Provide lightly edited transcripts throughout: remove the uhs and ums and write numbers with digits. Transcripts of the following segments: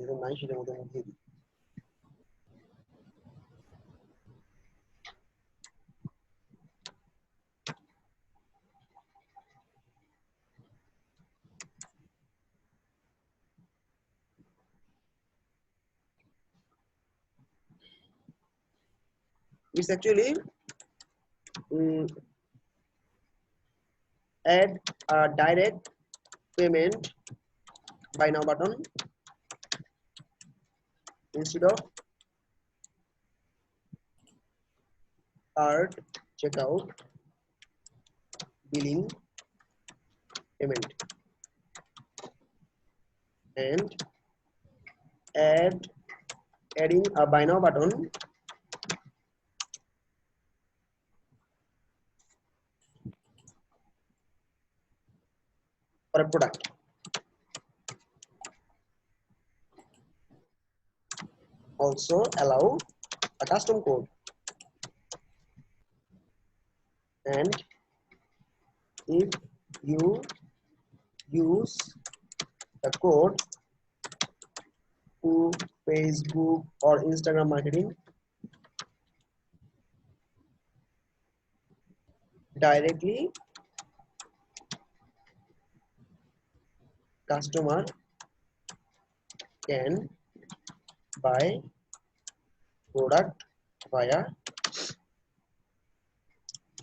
যেটা নাই সেটার মধ্যে আমি দিয়ে দিই। It's actually add a direct payment buy now button instead of cart checkout billing payment, and adding a buy now button for a product. Also allow a custom code, and if you use the code to Facebook or Instagram marketing, directly customer can buy product via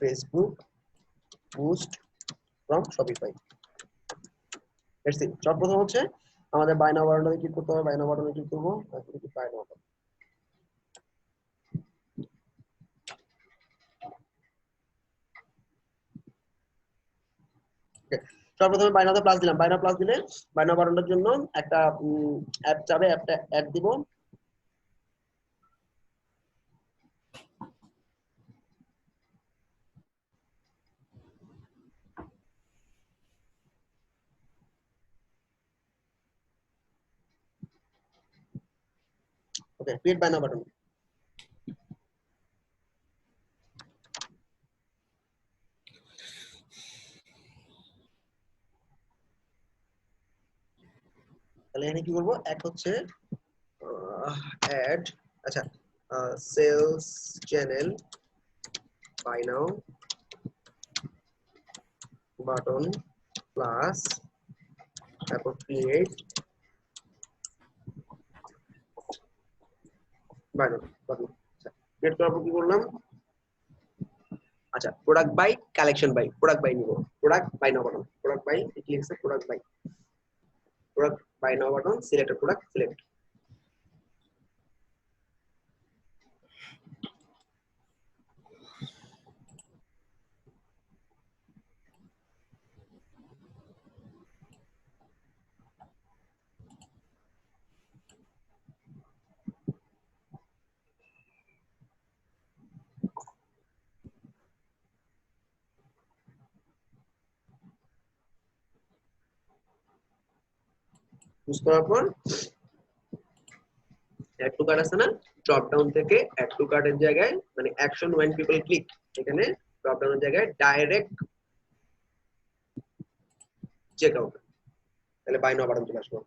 Facebook boost from Shopify. Let's see. সর্বপ্রথম হচ্ছে আমাদের by নাও বাটনে click করতে হবে, by নাও বাটনে click করব, তারপরে কি বাই নাও বাটন। ওকে, সর্বপ্রথমে বাই নাওতে প্লাস দিলাম, বাই নাও প্লাস দিলে বাই নাও বাটনটার জন্য একটা অ্যাপ যাবে, অ্যাপটা অ্যাড দিব। Okay, create buy now button. তাহলে এখানে কি করব, এক হচ্ছে অ্যাড, আচ্ছা sales channel buy now button plus তারপর ক্রিয়েট বাই নাও বাটন। আচ্ছা, ক্রিয়েট করার পর কি করলাম, আচ্ছা product by collection by, product by নিব, product buy now button, product by ক্লিকসে product buy now button, select product select. Choose করার পর অ্যাড টু কার্ট আছে না, ড্রপ ডাউন থেকে অ্যাড টু কার্টের জায়গায় মানে অ্যাকশন ওয়েন পিপল ক্লিক, এখানে ড্রপ ডাউনের জায়গায় ডাইরেক্ট চেক আউট, তাহলে বাই নাও বাটন চলে আসলো।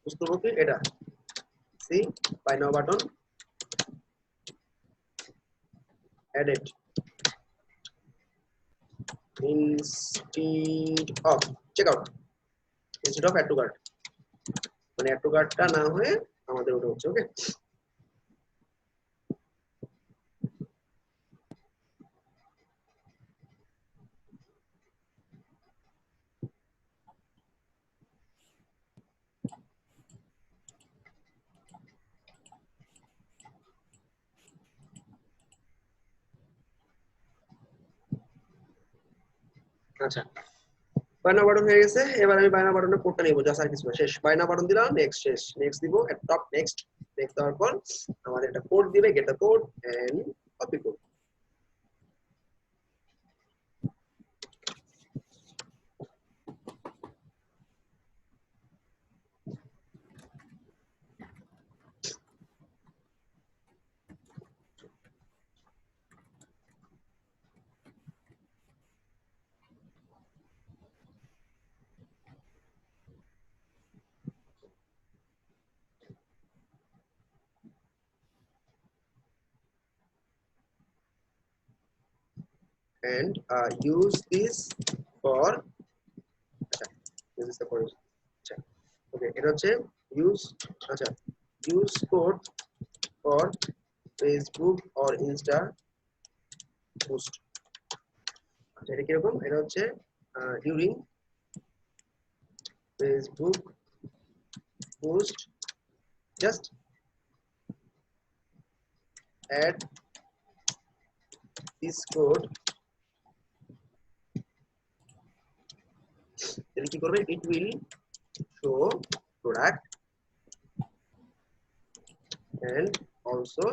বুঝতে পারছি এটা see buy now button added instead of checkout, instead of add to cart, মানে add to cart টা না হয়ে আমাদের ওটা হচ্ছে। ওকে, আচ্ছা বাই নাও বাটন হয়ে গেছে। এবার আমি বাই নাও বাটনের কোডটা নিব, জাস্ট আর কিছু না, শেষ। বাই নাও বাটন দিলাম, নেক্সট, শেষ, নেক্সট দিব, টপ নেক্সট, নেক্সট দেওয়ার পর আমাদের একটা কোড দিবে, get the code end copy code. and use this for use this for okay এটা হচ্ছে use use code for Facebook or Insta post। এটা কি রকম, এটা হচ্ছে during Facebook post just add this code, then কি করবে, it will show product and also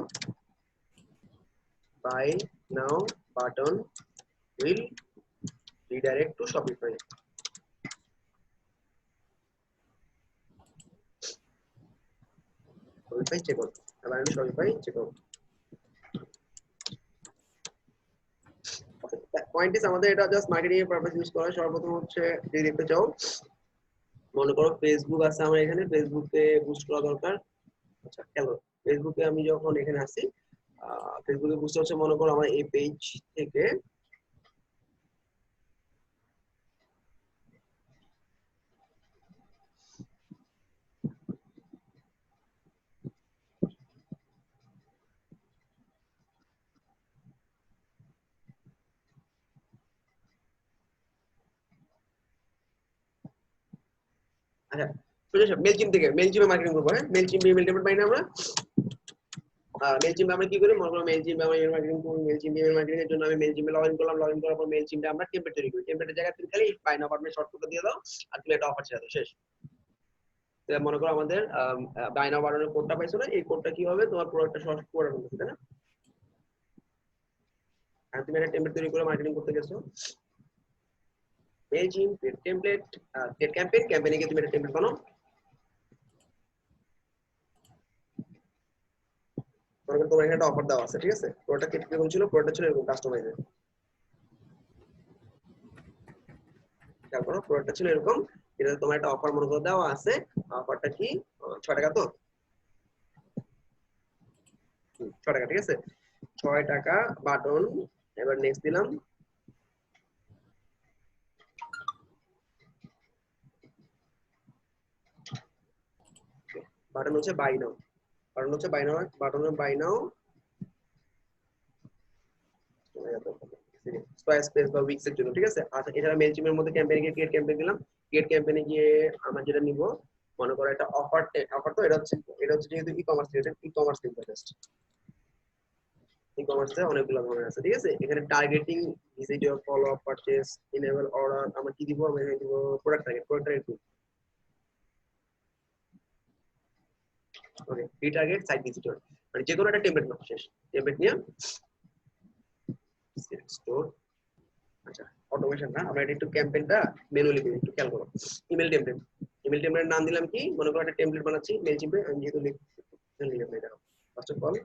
buy now button will redirect to Shopify। Shopify checkout, এবার আমি Shopify checkout। Point is আমাদের এটা জাস্ট মার্কেটিং এর পারপাস ইউজ করা। সর্বপ্রথম হচ্ছে যদি দেখতে চাও, মনে করো ফেসবুক আছে আমার এখানে, ফেসবুকে বুস্ট করা দরকার। আচ্ছা খেলো, ফেসবুকে আমি যখন এখানে আসি, ফেসবুকে বুস্ট হচ্ছে মনে করো আমার এই পেজ থেকে আচ্ছা সোজা সব মেলচিম থেকে, মেলচিমে মার্কেটিং করবো। হ্যাঁ মেলচিমে ইমেল টেমপ্লেট পাই না আমরা, মেলচিমে আমরা কি করি, মনে করো মেলচিমে আমরা ইমেল মার্কেটিং করি। মেলচিমে ইমেল মার্কেটিং এর জন্য আমি মেলচিমে লগইন করলাম, লগইন করার পর মেলচিমে আমরা টেমপ্লেট তৈরি করি। টেমপ্লেটের জায়গায় তুমি খালি বাই নাও বাটনে শর্টকাট দিয়ে দাও আর তুমি একটা অফার ছেড়ে দাও, শেষ। মনে করো আমাদের বাই নাও বাটনের কোডটা পাইছো না, এই কোডটা কি হবে, তোমার প্রোডাক্টটা সহজ করে ফেলতে, তাই না? আর তুমি একটা টেমপ্লেট তৈরি করে মার্কেটিং করতে গেছো, মেলচিম ক্রিয়েট টেমপ্লেট, ক্রিয়েট ক্যাম্পেইন, ক্যাম্পেইনে গিয়ে তুমি একটা টেমপ্লেট বানাও। মনে করো তোমার এখানে একটা অফার দেওয়া আছে, ঠিক আছে? প্রোডাক্টটা কিরকম ছিল, প্রোডাক্টটা ছিল এরকম কাস্টমাইজেড। খেয়াল করো প্রোডাক্টটা ছিল এরকম, এটা তোমার একটা অফার মনে করো দেওয়া আছে। অফারটা কি, 6 টাকা, তো 6 টাকা, ঠিক আছে? 6 টাকা বাটন, এবার নেক্সট দিলাম। বাটন হচ্ছে বাই নাও, বাটন হচ্ছে বাই নাও, বাটন বাই নাও স্কোয়ারস্পেস বা উইক্স এর জন্য, ঠিক আছে? আচ্ছা এছাড়া মেলচিমের মধ্যে ক্যাম্পেইন গিয়ে ক্রিয়েট ক্যাম্পেইন দিলাম। ক্রিয়েট ক্যাম্পেইনে গিয়ে আমরা যেটা নিব, মনে করো একটা অফার, অফার তো এটা হচ্ছে যেহেতু ই-কমার্স রিলেটেড, ই-কমার্স ইন্টারেস্ট, ই-কমার্সে অনেকগুলো ধরনের আছে, ঠিক আছে? এখানে targeting, visitor, follow up, purchase, enable order, আমরা কি দিব, আমরা এখানে দিব product target, product target okay, retarget, site visitor, মানে যে কোনো একটা টেমপ্লেট নাও, শেষ। টেমপ্লেট নিয়ে স্টোর। আচ্ছা অটোমেশন না, আমরা একটু ক্যাম্পেইনটা ম্যানুয়ালি করি, একটু খেয়াল করো। ইমেল টেমপ্লেট, ইমেল টেমপ্লেটের নাম দিলাম কি, মনে করো একটা টেমপ্লেট বানাচ্ছি মেলচিমে, আমি যেহেতু লিখলাম এটা first of all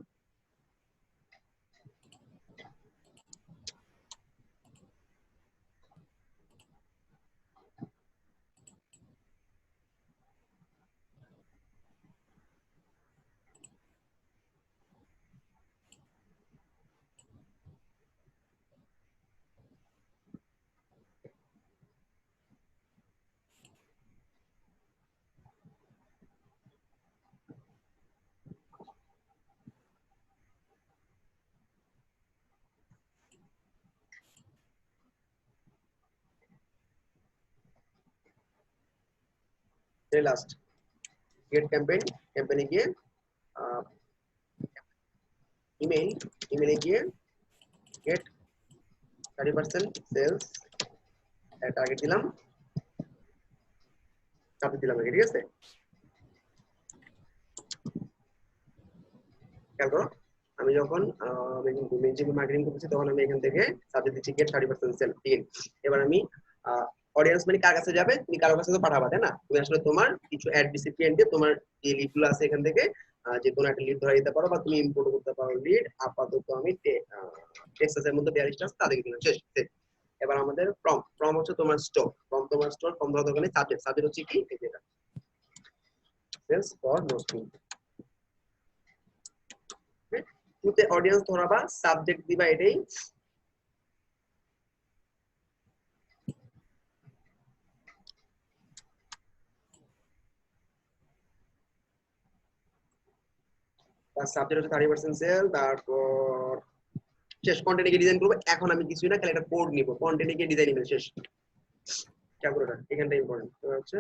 last get campaign, ক্যাম্পেইনে গিয়ে ইমেল, ইমেলে গিয়ে গেট 30% সেলস টার্গেট দিলাম, চাপ দিলাম, ঠিক আছে? খেয়াল করো, আমি যখন মেনজিমে মার্কেটিং করতেছি তখন আমি এখান থেকে সাবজেক্ট দিচ্ছি গেট 30% সেল, ঠিক আছে। এবার আমি অডিয়েন্স মানে কার কাছে যাবে, তুমি কারোর কাছে তো পাঠাবা, তাই না? তুমি আসলে তোমার কিছু অ্যাড রিসিপিয়েন্টে তোমার যে লিডগুলো আছে এখান থেকে যে কোনো একটা লিড ধরে দিতে পারো, বা তুমি ইম্পোর্ট করতে পারো লিড। আপাতত আমি টেক্সাসের মধ্যে 42টা তাদেরকে দিলাম, শেষ। এবার আমাদের প্রম হচ্ছে তোমার স্টোর, প্রম ধরো দোকানে সাবজেক্ট হচ্ছে কি এই যেটা সেলস ফর নোস্টিং, তুতে অডিয়েন্স ধরাবা, সাবজেক্ট দিবা এটাই, তার সাবজেক্ট হচ্ছে 30% সেল। তারপর শেষ, কন্টেন্টে গিয়ে ডিজাইন করবো। এখন আমি কিছুই না, খালি একটা কোড নিব, কন্টেন্টে গিয়ে ডিজাইন নিব, শেষ। ক্যালকুলেটর এখানটা ইম্পর্টেন্ট হচ্ছে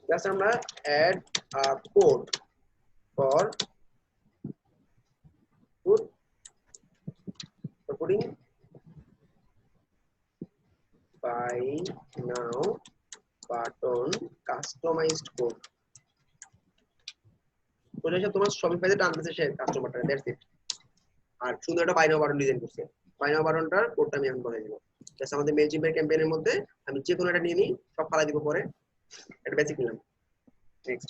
জাস্ট আমরা add code for putting buy now button customised code. ওটা হচ্ছে তোমার শপিফাইতে টানতেছে সে কাস্টমারটা, দ্যাটস ইট। আর সুন্দর একটা বাই নাও বাটন ডিজাইন করছে, বাই নাও বাটনটার কোডটা আমি এখন বলে দিব। জাস্ট আমাদের মেলচিম্পের ক্যাম্পেইনের মধ্যে আমি যে কোনো একটা নিয়ে নিই, সব ফালাই দিব পরে। এটা বেসিক নিলাম, নেক্সট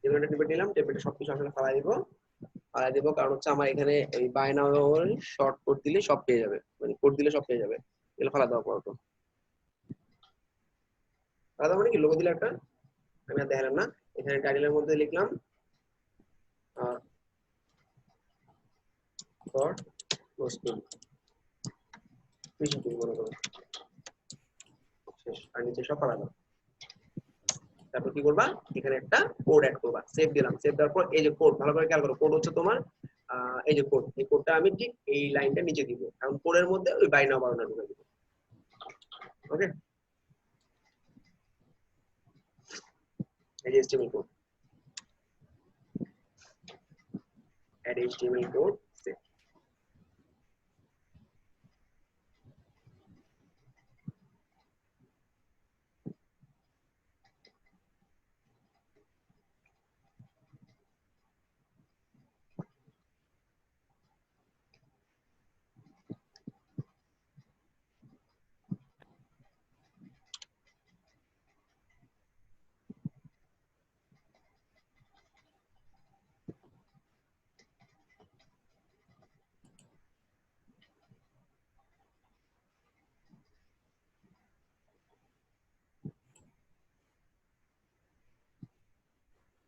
যে কোনো একটা টেমপ্লেট নিলাম, টেমপ্লেটে সবকিছু আসলে ফালাই দিব। ফালাই দিব কারণ হচ্ছে আমার এখানে এই বাই নাও শর্ট কোড দিলে সব পেয়ে যাবে, মানে কোড দিলে সব পেয়ে যাবে। এগুলো ফালা দেওয়া পড়তো, ফালা মানে কি লোগো দিলে একটা, আমি আর দেখালাম না। এখানে টাইটেলের মধ্যে লিখলাম ফর পোস্টিং ফিশিং মনে করো, শেষ। আর নিচে সব ফালা দাও। তারপর কি করবা, এখানে একটা কোড অ্যাড করবা, সেভ দিলাম। সেভ দেওয়ার পর এই যে কোড, ভালো করে খেয়াল করো, কোড হচ্ছে তোমার এই যে কোড, এই কোডটা আমি ঠিক এই লাইনটা নিচে দিব, কারণ কোডের মধ্যে ওই বাই নাও বাটনটা ঢুকে দিব। ওকে, এই যে HTML code, add HTML code, save.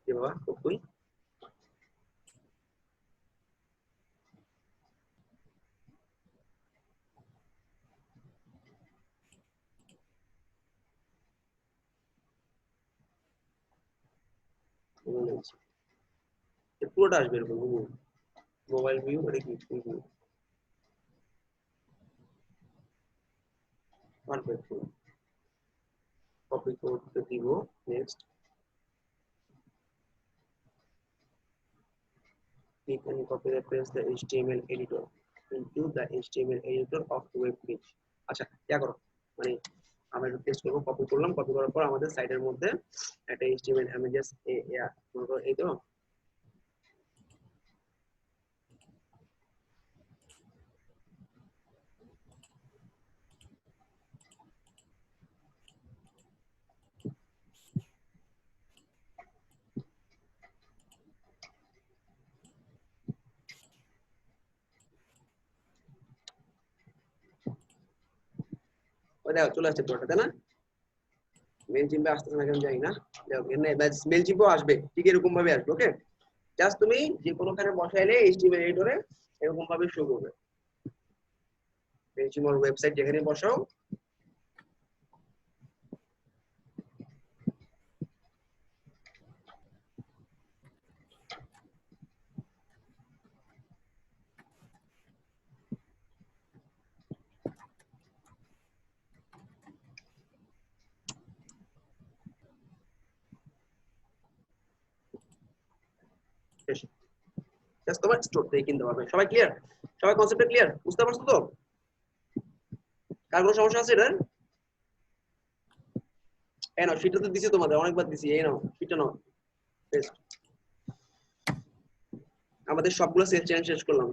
কি বাবা কই, পুরোটা আসবে এরকম মোবাইল ভিউ, এটা কি ফুল ভিউ, পারফেক্ট। কপি করতে দিব, next. click and copy and paste the HTML editor into the HTML editor of the web page। আচ্ছা ইয়া করো, মানে আমরা একটু টেস্ট করব। কপি করলাম, কপি করার পর আমাদের সাইটের মধ্যে একটা HTML আমি জাস্ট মনে করো এই তো, ওই দেখো চলে আসছে পুরোটা, তাই না? মেল চিম্পে আসতেছে না কেন জানি না, মেল চিম্পও আসবে ঠিক এরকম ভাবে আসবে। ওকে, জাস্ট তুমি যে কোনোখানে বসাইলে HTML এডিটরে এরকম ভাবে শো করবে। মেল চিম্পের ওয়েবসাইট যেখানে বসাও, জাস্ট তোমার স্টোর থেকে কিনতে পারবে। সবাই ক্লিয়ার? সবাই কনসেপ্টটা ক্লিয়ার? বুঝতে পারছো তো? কার কোনো সমস্যা আছে এটা? এই নাও, শীটটা তো দিছি তোমাদের, অনেকবার দিছি, এই নাও শীটটা নাও। আমাদের সবগুলো সেল চ্যালেঞ্জ শেষ করলাম।